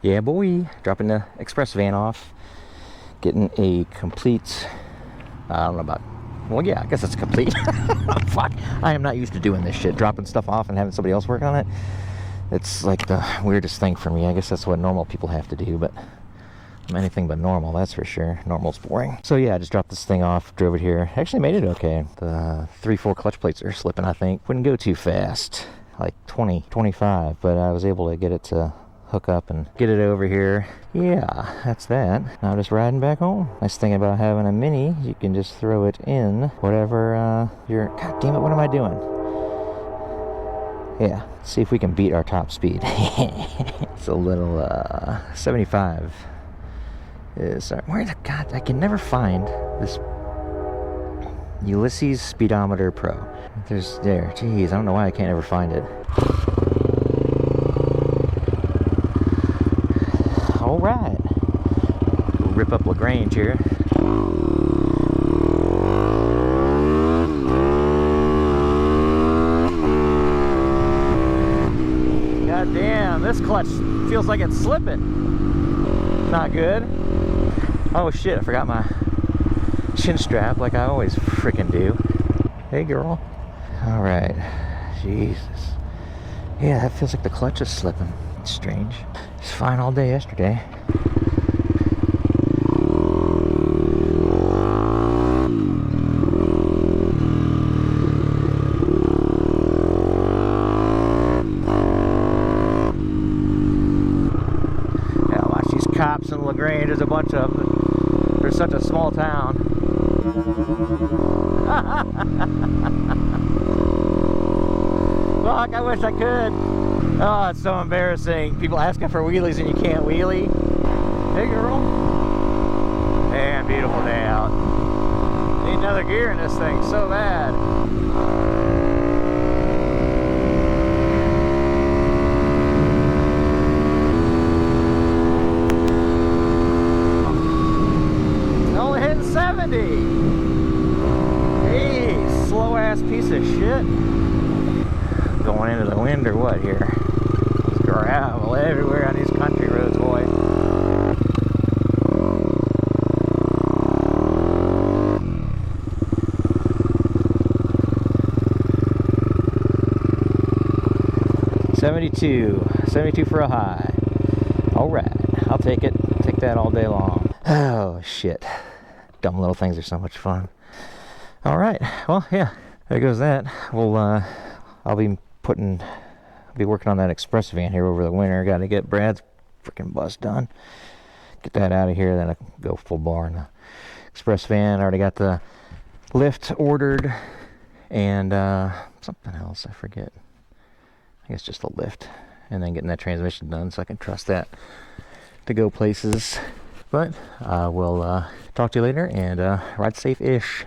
Yeah, boy. Dropping the express van off. Getting a complete, I don't know about, well, yeah, I guess it's complete. Fuck. I am not used to doing this shit. Dropping stuff off and having somebody else work on it. It's like the weirdest thing for me. I guess that's what normal people have to do, but I'm anything but normal, that's for sure. Normal's boring. So yeah, I just dropped this thing off, drove it here. Actually made it okay. The 3-4 clutch plates are slipping, I think. Wouldn't go too fast, like 20, 25, but I was able to get it to hook up and get it over here. Yeah, that's that. Now just riding back home. Nice thing about having a Mini, you can just throw it in whatever your, god damn it, what am I doing? Yeah, see if we can beat our top speed. It's a little 75 is where the god, I can never find this Ulysses Speedometer Pro. There's there, jeez, I don't know why I can't ever find it. All right, we'll rip up LaGrange here. God damn, this clutch feels like it's slipping. Not good. Oh shit, I forgot my chin strap like I always freaking do. Hey girl. All right, Jesus. Yeah, that feels like the clutch is slipping. It's strange. It's fine all day yesterday. Yeah, watch these cops in LaGrange. There's a bunch of them. There's such a small town. Fuck, I wish I could. Oh, it's so embarrassing. People asking for wheelies and you can't wheelie. Hey, girl. Man, beautiful day out. Need another gear in this thing so bad. Only hitting 70. Hey, slow ass piece of shit. Going into the wind or what here? There's gravel everywhere on these country roads, boy. $72 for a high. All right, I'll take it. Take that all day long. Oh shit, dumb little things are so much fun. All right, well, yeah, there goes that. Well, I'll be working on that express van here over the winter. Got to get Brad's freaking bus done. Get that out of here, then I can go full bar in the express van. I already got the lift ordered and something else, I forget. I guess just a lift, and then getting that transmission done so I can trust that to go places. But we'll talk to you later, and ride safe-ish.